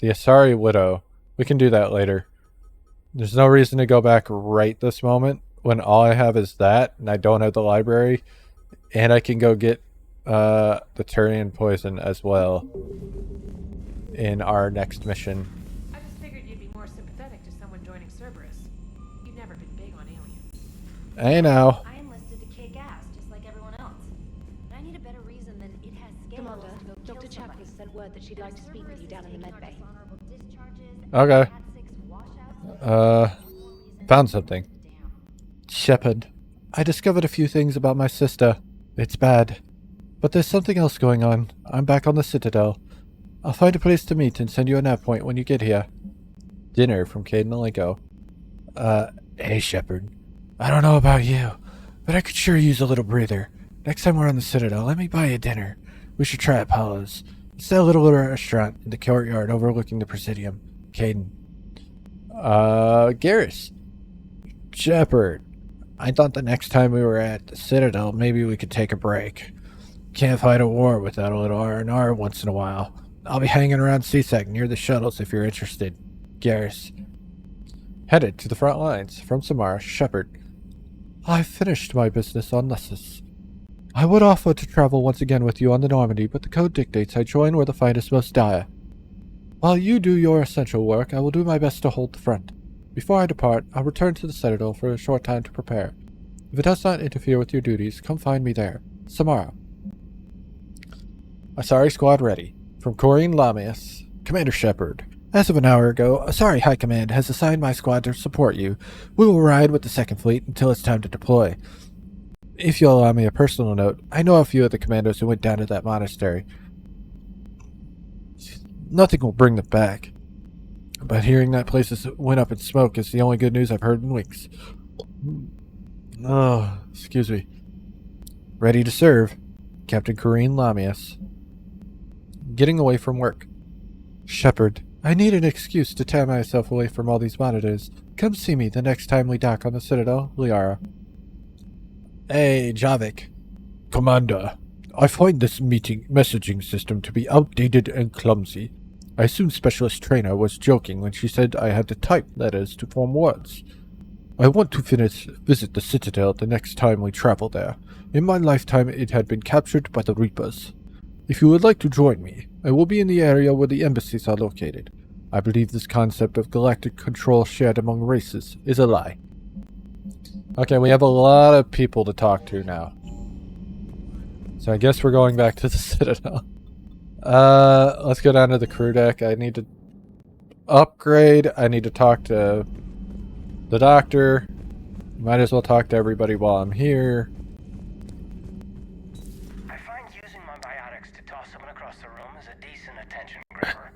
Asari Widow. We can do that later. There's no reason to go back right this moment when all I have is that and I don't have the library, and I can go get the Turian poison as well in our next mission. I just figured you'd be more sympathetic to someone joining Cerberus. You've never been big on aliens. Hey now. I enlisted to kick ass, just like everyone else. But I need a better reason than it has scales Commander, to go Dr. kill somebody. Shànks sent word that she'd like to speak with you down in the medbay. Okay. Found something. Shepard, I discovered a few things about my sister. It's bad. But there's something else going on. I'm back on the Citadel. I'll find a place to meet and send you a nav point when you get here. Dinner from Caden Alenko. Hey Shepard. I don't know about you, but I could sure use a little breather. Next time we're on the Citadel, let me buy you dinner. We should try Apollo's. It's that little restaurant in the courtyard overlooking the Presidium. Caden. Garrus. Shepard. I thought the next time we were at the Citadel, maybe we could take a break. Can't fight a war without a little R&R once in a while. I'll be hanging around CSEC near the shuttles if you're interested. Garrus. Headed to the front lines. From Samara, Shepard. I've finished my business on Nessus. I would offer to travel once again with you on the Normandy, but the code dictates I join where the fight is most dire. While you do your essential work, I will do my best to hold the front. Before I depart, I'll return to the Citadel for a short time to prepare. If it does not interfere with your duties, come find me there. Samara. Asari Squad ready. From Corrine Lamius, Commander Shepard. As of an hour ago, Asari High Command has assigned my squad to support you. We will ride with the 2nd Fleet until it's time to deploy. If you'll allow me a personal note, I know a few of the commandos who went down to that monastery. Nothing will bring them back. But hearing that place went up in smoke is the only good news I've heard in weeks. Oh, excuse me. Ready to serve, Captain Corrine Lamias. Getting away from work. Shepard, I need an excuse to tear myself away from all these monitors. Come see me the next time we dock on the Citadel, Liara. Hey, Javik. Commander, I find this messaging system to be outdated and clumsy. I assume Specialist Trainer was joking when she said I had to type letters to form words. I want to visit the Citadel the next time we travel there. In my lifetime, it had been captured by the Reapers. If you would like to join me, I will be in the area where the embassies are located. I believe this concept of galactic control shared among races is a lie. Okay, we have a lot of people to talk to now. So I guess we're going back to the Citadel. Let's go down to the crew deck. I need to upgrade. I need to talk to the doctor. Might as well talk to everybody while I'm here. I find using my biotics to toss someone across the room is a decent attention grabber.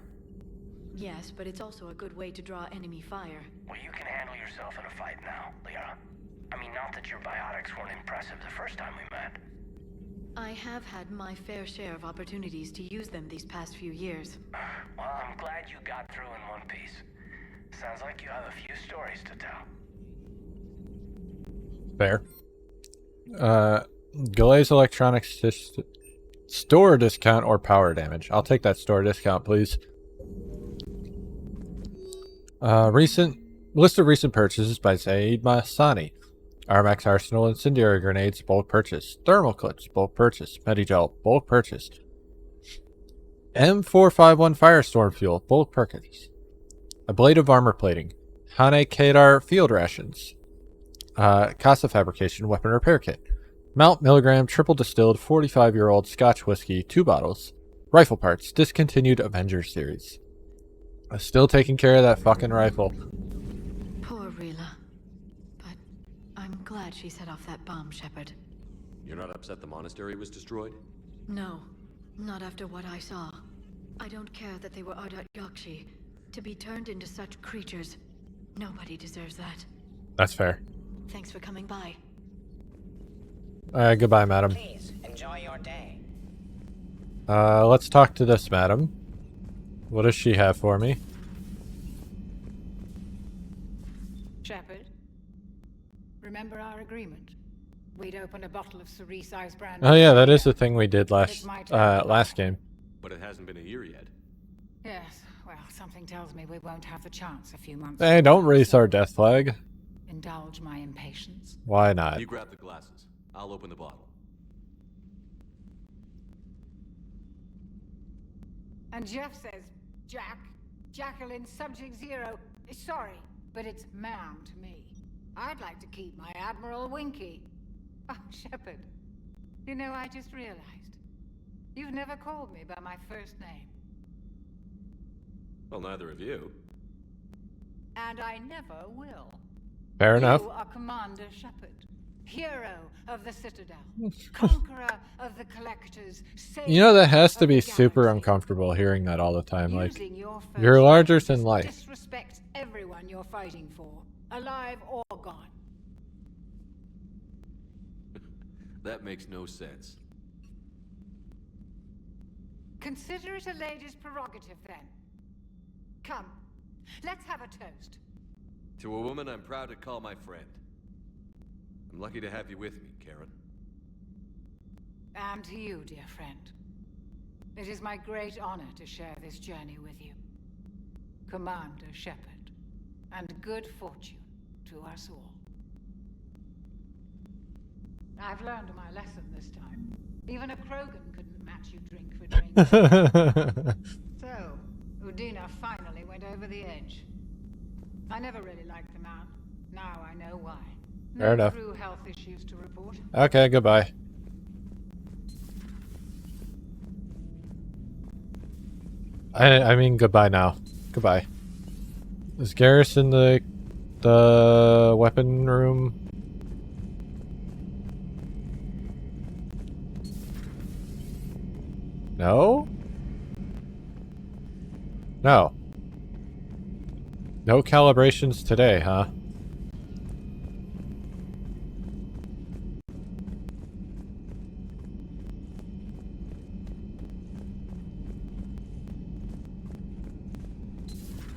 Yes, but it's also a good way to draw enemy fire. Well, you can handle yourself in a fight now, Liara. I mean, not that your biotics weren't impressive the first time we met. I have had my fair share of opportunities to use them these past few years. Well, I'm glad you got through in one piece. Sounds like you have a few stories to tell. Fair. Galaze Electronics store discount or power damage. I'll take that store discount, please. List of recent purchases by Zaid Masani. Armax Arsenal Incendiary Grenades, bulk purchase. Thermal Clips, bulk purchase. Medigel, bulk purchase. M451 Firestorm Fuel, bulk purchase. A Blade of Armor Plating. Hane Kadar Field Rations. Casa Fabrication Weapon Repair Kit. Mount Milligram Triple Distilled 45-year-old Scotch Whiskey, 2 bottles. Rifle Parts, Discontinued Avengers Series. I'm still taking care of that fucking rifle. Poor Rila. But I'm glad she set off that bomb, Shepard. You're not upset the monastery was destroyed? No, not after what I saw. I don't care that they were Ardat Yakshi. To be turned into such creatures, nobody deserves that. That's fair. Thanks for coming by. Goodbye, madam. Please, enjoy your day. Let's talk to this madam. What does she have for me? Shepard, remember our agreement? We'd open a bottle of cerise ice brand. Oh yeah, that is the thing we did last game. But it hasn't been a year yet. Yes, well, something tells me we won't have the chance a few months. Hey, don't raise our death flag. Indulge my impatience. Why not? You grab the glasses. I'll open the bottle. And Jeff says, Jacqueline, subject 0. Sorry, but it's ma'am to me. I'd like to keep my Admiral Winky. Oh, Shepard, you know, I just realized. You've never called me by my first name. Well, neither of you. And I never will. Fair enough. You are Commander Shepard, hero of the Citadel, conqueror of the Collectors. You know, that has to be super uncomfortable hearing that all the time. Like, you're larger than life. Disrespect everyone you're fighting for, alive or gone. That makes no sense. Consider it a lady's prerogative, then. Come, let's have a toast. To a woman I'm proud to call my friend. I'm lucky to have you with me, Karen. And to you, dear friend. It is my great honor to share this journey with you. Commander Shepard. And good fortune to us all. I've learned my lesson this time. Even a Krogan couldn't match you drink for drink. So, Udina finally went over the edge. I never really liked the man. Now I know why. Fair enough. True health issues to report. Okay, goodbye. I mean goodbye now. Goodbye. Is Garrus in the weapon room? No? No. No calibrations today, huh?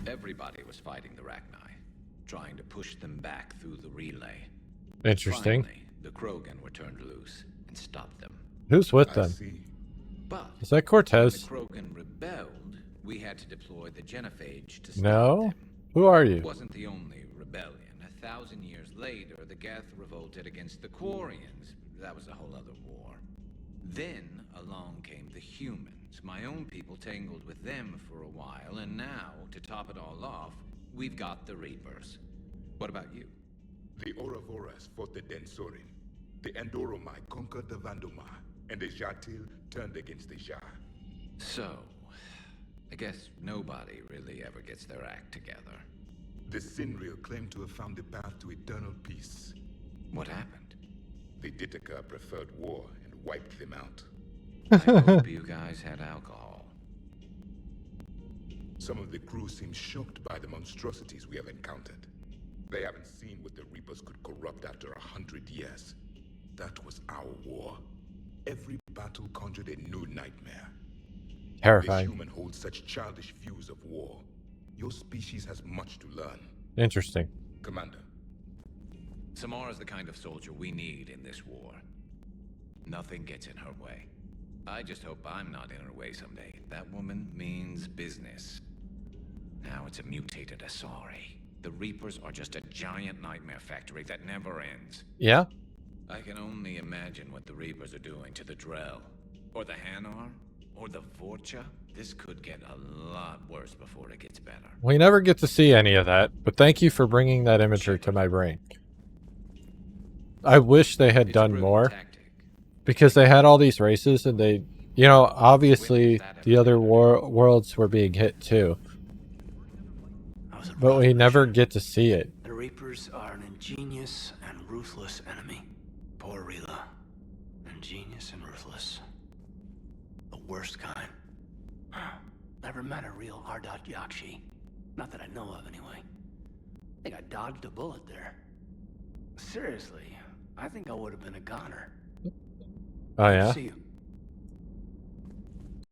Everybody was fighting the Rachni, trying to push them back through the relay. Interesting. Finally, the Krogan were turned loose and stopped them. Who's with them? But Is that Cortez? when the Krogan rebelled, we had to deploy the genophage to stop No? them. Who are you? It wasn't the only rebellion. 1,000 years later, the Geth revolted against the Quarians. That was a whole other war. Then along came the humans. My own people tangled with them for a while, and now, to top it all off, we've got the Reapers. What about you? The Ouroboros fought the Densorin. The Andoromai conquered the Vandomai, and the Jatil turned against the Jah. So, I guess nobody really ever gets their act together. The Sinreal claimed to have found the path to eternal peace. What happened? The Ditaka preferred war and wiped them out. I hope you guys had alcohol. Some of the crew seem shocked by the monstrosities we have encountered. They haven't seen what the Reapers could corrupt after 100 years. That was our war. Every battle conjured a new nightmare. Terrifying. This human holds such childish views of war. Your species has much to learn. Interesting. Commander. Samara's the kind of soldier we need in this war. Nothing gets in her way. I just hope I'm not in her way someday. That woman means business. Now it's a mutated Asari. The Reapers are just a giant nightmare factory that never ends. Yeah? I can only imagine what the Reapers are doing to the Drell. Or the Hanar. Or the Vorcha. This could get a lot worse before it gets better. We never get to see any of that, but thank you for bringing that imagery to my brain. I wish they had done more. Because they had all these races and they, you know, obviously the other worlds were being hit too. But we never get to see it. The Reapers are an ingenious and ruthless enemy. Poor Rila. Ingenious and ruthless. The worst kind. Never met a real Ardat Yakshi. Not that I know of, anyway. I think I dodged a bullet there. Seriously, I think I would have been a goner. Oh, yeah? See you.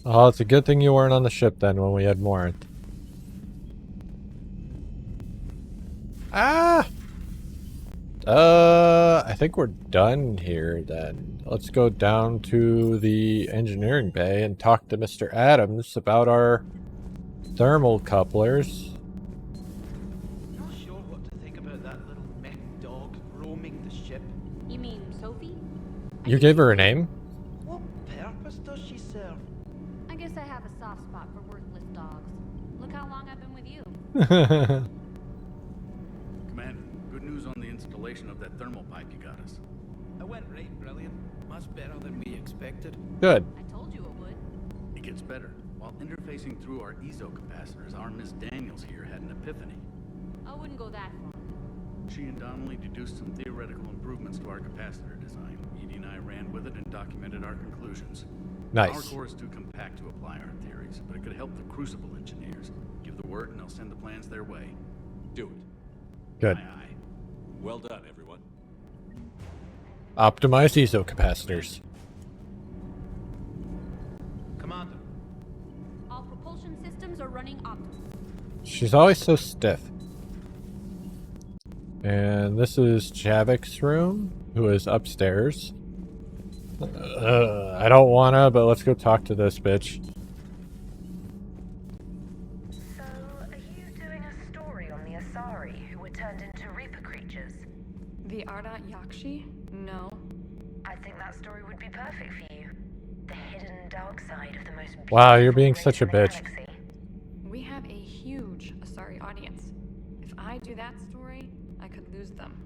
Oh, it's a good thing you weren't on the ship then when we had Morant. Ah! I think we're done here then. Let's go down to the engineering bay and talk to Mr. Adams about our thermal couplers. Not sure what to think about that little mech dog roaming the ship. You mean Sophie? You gave her a name? What purpose does she serve? I guess I have a soft spot for worthless dogs. Look how long I've been with you. Commander, good news on the installation of that thermal pipe you got us. It went right brilliant. Much better than we expected. Good. I told you it would. It gets better. While interfacing through our ezo capacitors, our Miss Daniels here had an epiphany. I wouldn't go that far. She and Donnelly deduced some theoretical improvements to our capacitor design. Edie and I ran with it and documented our conclusions. Nice. Our core is too compact to apply our theories, but it could help the Crucible engineers. Give the word and they'll send the plans their way. Do it. Good. Aye, aye. Well done, everyone. Optimize ezo capacitors. Commander. All propulsion systems are running optimal. She's always so stiff. And this is Javik's room, who is upstairs. I don't wanna, but let's go talk to this bitch. So, are you doing a story on the Asari who were turned into Reaper creatures? The Ardat Yakshi? No. I think that story would be perfect for you. The hidden dark side of the most Wow, you're being beautiful such a race bitch. in the galaxy. We have a huge Asari audience. If I do that story, I could lose them.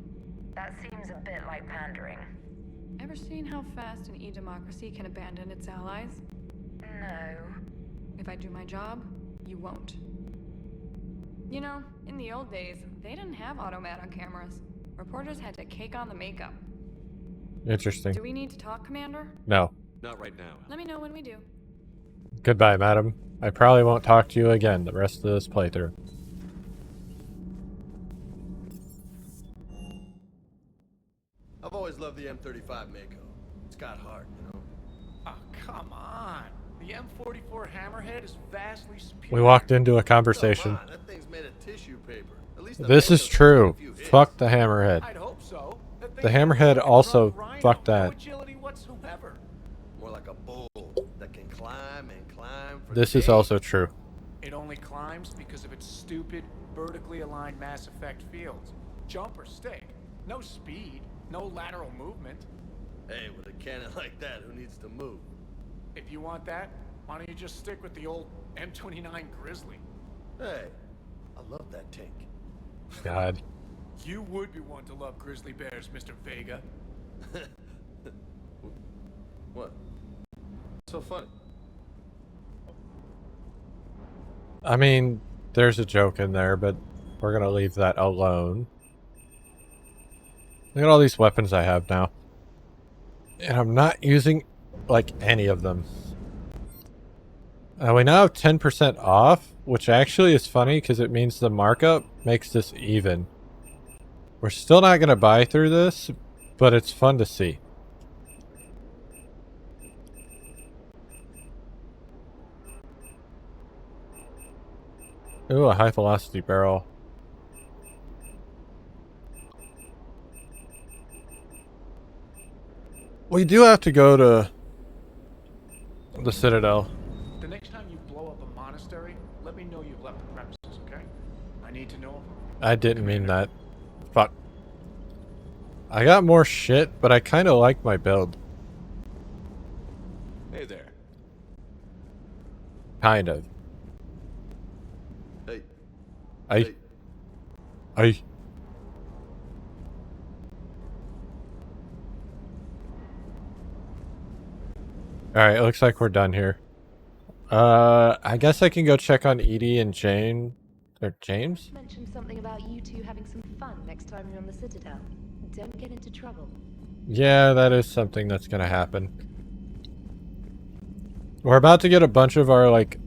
That seems a bit like pandering. Ever seen how fast an e-democracy can abandon its allies? No. If I do my job, you won't. You know, in the old days, they didn't have automat on cameras. Reporters had to cake on the makeup. Interesting. Do we need to talk, Commander? No. Not right now. Let me know when we do. Goodbye, madam. I probably won't talk to you again the rest of this playthrough. I've always loved the M35 Mako. It's got heart, you know? Oh, come on. The M44 Hammerhead is vastly superior. We walked into a conversation. Come on, that thing's made of tissue paper. At least This is true. Fuck the Hammerhead. I'd hope so. The Hammerhead also fuck that. No agility whatsoever. More like a bull that can climb and climb for This is days. also true. It only climbs because of its stupid, vertically aligned Mass Effect fields. Jump or stick. No speed. No lateral movement. Hey, with a cannon like that, who needs to move? If you want that, why don't you just stick with the old M29 Grizzly? Hey, I love that tank. God. You would be one to love grizzly bears, Mr. Vega. What? So funny. I mean, there's a joke in there, but we're gonna leave that alone. Look at all these weapons I have now. And I'm not using, like, any of them. We now have 10% off, which actually is funny because it means the markup makes this even. We're still not going to buy through this, but it's fun to see. Ooh, a high velocity barrel. We do have to go to the Citadel. The next time you blow up a monastery, let me know you've left the premises, okay? I need to know. I didn't mean that. Fuck. I got more shit, but I kind of like my build. Hey there. Kind of. Hey. I. Alright, it looks like we're done here. I guess I can go check on Edie and Jane. Or James? Mentioned something about you two having some fun next time you're on the Citadel. Don't get into trouble. Yeah, that is something that's gonna happen. We're about to get a bunch of our, like,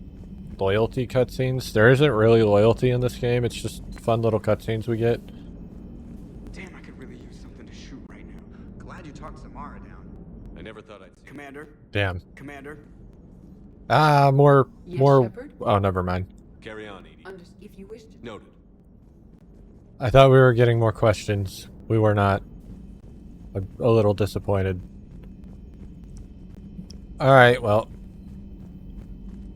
loyalty cutscenes. There isn't really loyalty in this game, it's just fun little cutscenes we get. Damn, I could really use something to shoot right now. Glad you talked Samara down. I never thought I'd see Commander. Damn. Commander. Ah, more... Yes, more... Shepard? Oh, never mind. Carry on, Edie. If you wish to. Noted. I thought we were getting more questions. We were not. I'm a little disappointed. Alright, well.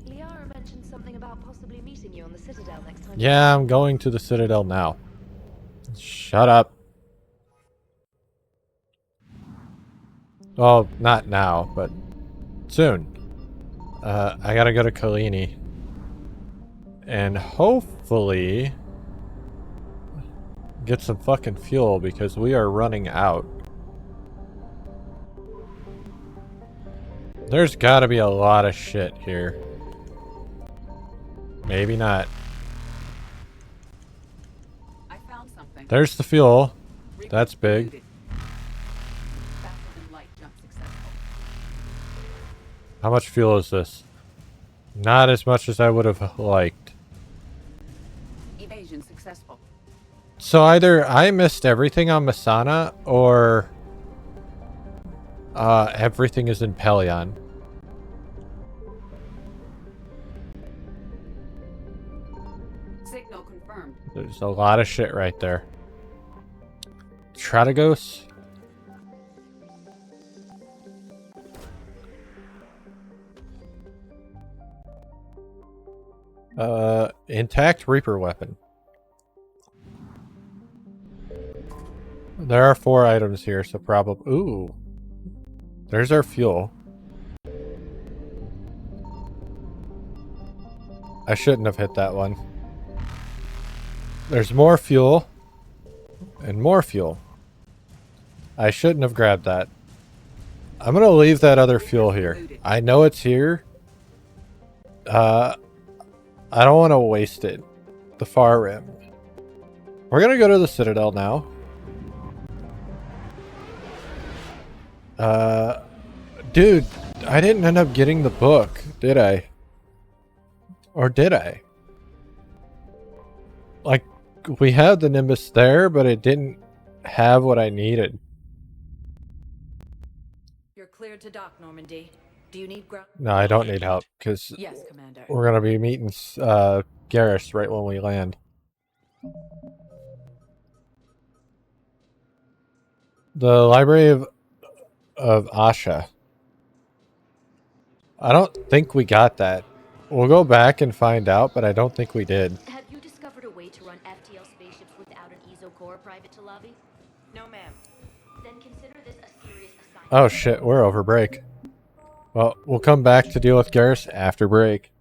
Liara mentioned something about possibly meeting you on the Citadel next time. Yeah, I'm going to the Citadel now. Shut up. Well, not now, but soon. I gotta go to Kalini. And hopefully get some fucking fuel because we are running out. There's gotta be a lot of shit here. Maybe not. I found something. There's the fuel. That's big. Faster than light jump successful. How much fuel is this? Not as much as I would have liked. Evasion successful. So either I missed everything on Masana, or everything is in Pelion. Signal confirmed. There's a lot of shit right there. Strategos? Intact Reaper weapon. There are 4 items here, so probably... Ooh. There's our fuel. I shouldn't have hit that one. There's more fuel. And more fuel. I shouldn't have grabbed that. I'm gonna leave that other fuel here. I know it's here. I don't want to waste it. The far rim. We're gonna go to the Citadel now. Dude, I didn't end up getting the book, did I? Or did I? Like, we had the Nimbus there, but it didn't have what I needed. You're cleared to dock, Normandy. Do you need ground? No, I don't need help, because Yes, Commander. we're going to be meeting Garrus right when we land. The Library of Asha. I don't think we got that. We'll go back and find out, but I don't think we did. Have you discovered a way to run FTL spaceships without an EZO core, Private Talavi? No, ma'am. Then consider this a serious assignment. Oh shit, we're over break. Well, we'll come back to deal with Garrus after break.